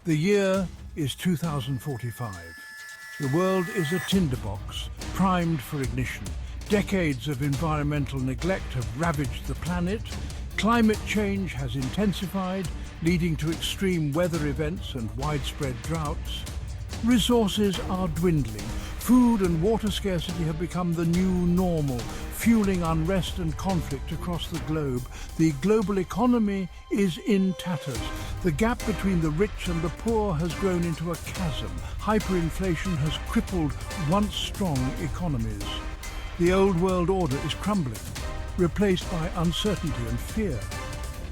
The year is 2045. The world is a tinderbox, primed for ignition. Decades of environmental neglect have ravaged the planet. Climate change has intensified, leading to extreme weather events and widespread droughts. Resources are dwindling. Food and water scarcity have become the new normal, fueling unrest and conflict across the globe. The global economy is in tatters. The gap between the rich and the poor has grown into a chasm. Hyperinflation has crippled once strong economies. The old world order is crumbling, replaced by uncertainty and fear.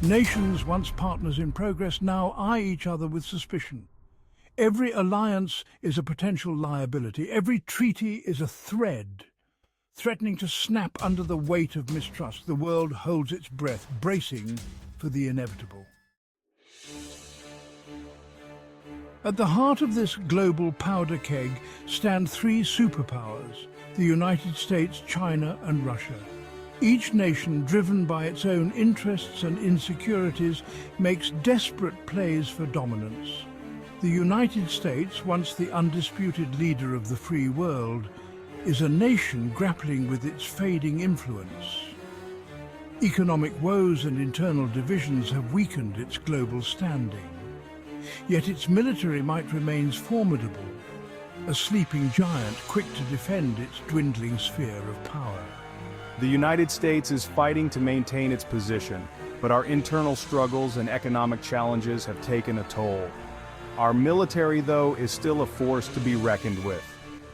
Nations, once partners in progress, now eye each other with suspicion. Every alliance is a potential liability. Every treaty is a thread, threatening to snap under the weight of mistrust. The world holds its breath, bracing for the inevitable. At the heart of this global powder keg stand three superpowers: the United States, China, and Russia. Each nation, driven by its own interests and insecurities, makes desperate plays for dominance. The United States, once the undisputed leader of the free world, is a nation grappling with its fading influence. Economic woes and internal divisions have weakened its global standing. Yet its military might remains formidable, a sleeping giant quick to defend its dwindling sphere of power. The United States is fighting to maintain its position, but our internal struggles and economic challenges have taken a toll. Our military, though, is still a force to be reckoned with.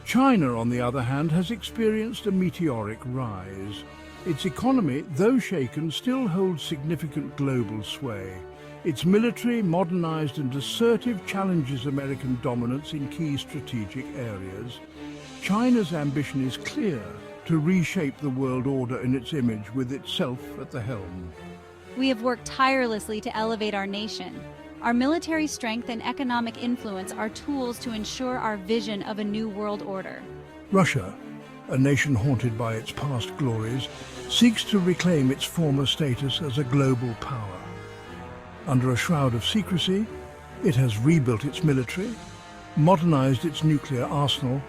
China, on the other hand, has experienced a meteoric rise. Its economy, though shaken, still holds significant global sway. Its military, modernized and assertive, challenges American dominance in key strategic areas. China's ambition is clear: to reshape the world order in its image, with itself at the helm. We have worked tirelessly to elevate our nation. Our military strength and economic influence are tools to ensure our vision of a new world order. Russia, a nation haunted by its past glories, seeks to reclaim its former status as a global power. Under a shroud of secrecy, it has rebuilt its military, modernized its nuclear arsenal,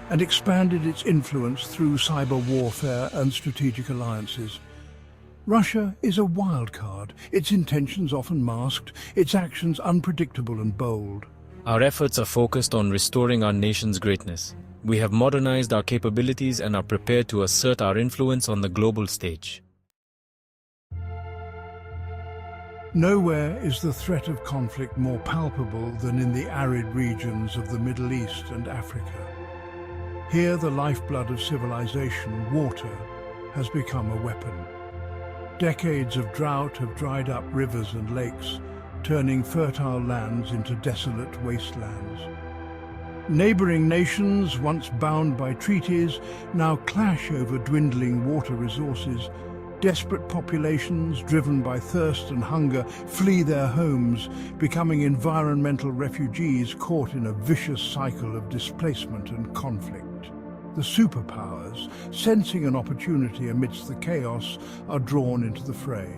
and expanded its influence through cyber warfare and strategic alliances. Russia is a wild card, its intentions often masked, its actions unpredictable and bold. Our efforts are focused on restoring our nation's greatness. We have modernized our capabilities and are prepared to assert our influence on the global stage. Nowhere is the threat of conflict more palpable than in the arid regions of the Middle East and Africa. Here, the lifeblood of civilization, water, has become a weapon. Decades of drought have dried up rivers and lakes, turning fertile lands into desolate wastelands. Neighboring nations, once bound by treaties, now clash over dwindling water resources. Desperate populations, driven by thirst and hunger, flee their homes, becoming environmental refugees caught in a vicious cycle of displacement and conflict. The superpowers, sensing an opportunity amidst the chaos, are drawn into the fray.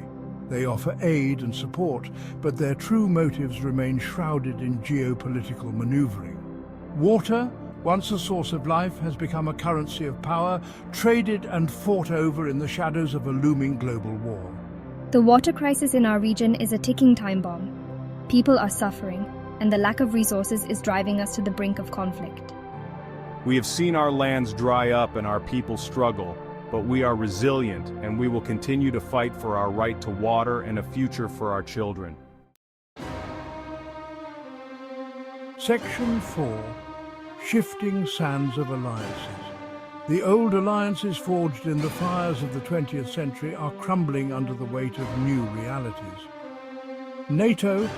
They offer aid and support, but their true motives remain shrouded in geopolitical maneuvering. Water, once a source of life, has become a currency of power, traded and fought over in the shadows of a looming global war. The water crisis in our region is a ticking time bomb. People are suffering, and the lack of resources is driving us to the brink of conflict. We have seen our lands dry up and our people struggle, but we are resilient and we will continue to fight for our right to water and a future for our children. Section 4. Shifting Sands of Alliances. The old alliances forged in the fires of the 20th century are crumbling under the weight of new realities. NATO,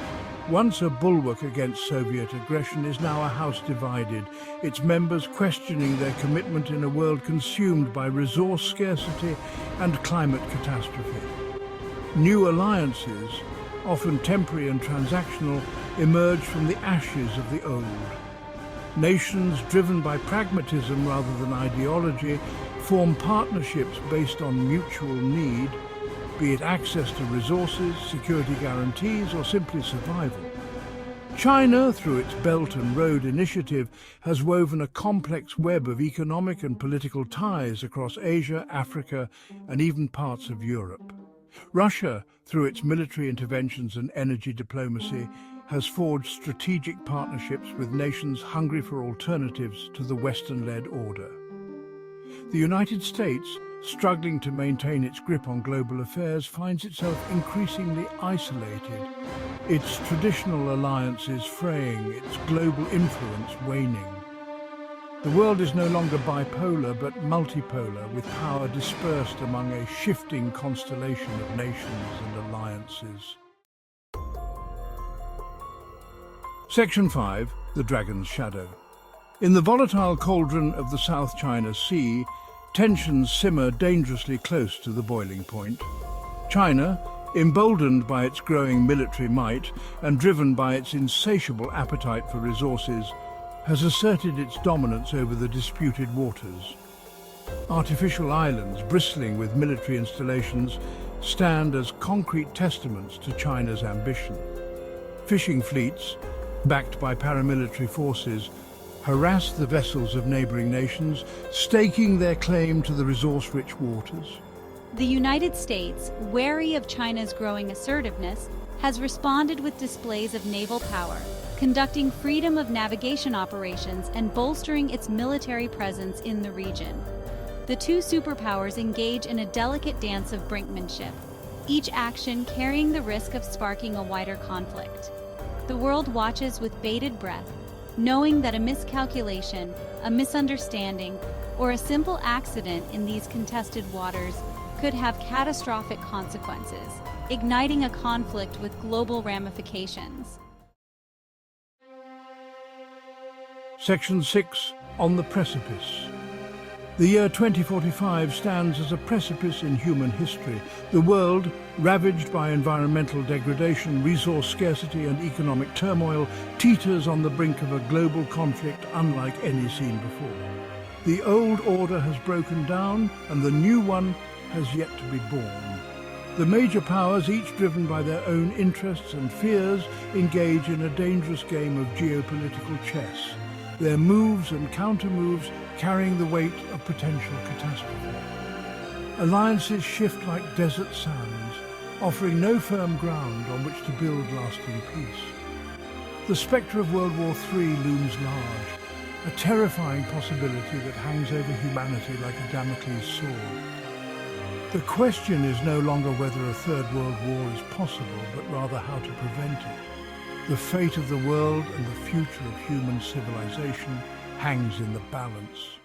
once a bulwark against Soviet aggression, is now a house divided, its members questioning their commitment in a world consumed by resource scarcity and climate catastrophe. New alliances, often temporary and transactional, emerge from the ashes of the old. Nations driven by pragmatism rather than ideology form partnerships based on mutual need, be it access to resources, security guarantees, or simply survival. China, through its Belt and Road Initiative, has woven a complex web of economic and political ties across Asia, Africa, and even parts of Europe. Russia, through its military interventions and energy diplomacy, has forged strategic partnerships with nations hungry for alternatives to the Western-led order. The United States, struggling to maintain its grip on global affairs, finds itself increasingly isolated, its traditional alliances fraying, its global influence waning. The world is no longer bipolar but multipolar, with power dispersed among a shifting constellation of nations and alliances. Section 5. The Dragon's Shadow. In the volatile cauldron of the South China Sea, tensions simmer dangerously close to the boiling point. China, emboldened by its growing military might and driven by its insatiable appetite for resources, has asserted its dominance over the disputed waters. Artificial islands bristling with military installations stand as concrete testaments to China's ambition. Fishing fleets, backed by paramilitary forces, harass the vessels of neighboring nations, staking their claim to the resource-rich waters. The United States, wary of China's growing assertiveness, has responded with displays of naval power, conducting freedom of navigation operations and bolstering its military presence in the region. The two superpowers engage in a delicate dance of brinkmanship, each action carrying the risk of sparking a wider conflict. The world watches with bated breath, knowing that a miscalculation, a misunderstanding, or a simple accident in these contested waters could have catastrophic consequences, igniting a conflict with global ramifications. Section 6. On the Precipice. The year 2045 stands as a precipice in human history. The world, ravaged by environmental degradation, resource scarcity and economic turmoil, teeters on the brink of a global conflict unlike any seen before. The old order has broken down and the new one has yet to be born. The major powers, each driven by their own interests and fears, engage in a dangerous game of geopolitical chess, their moves and counter-moves carrying the weight of potential catastrophe. Alliances shift like desert sands, offering no firm ground on which to build lasting peace. The spectre of World War III looms large, a terrifying possibility that hangs over humanity like a Damocles sword. The question is no longer whether a Third World War is possible, but rather how to prevent it. The fate of the world and the future of human civilization hangs in the balance.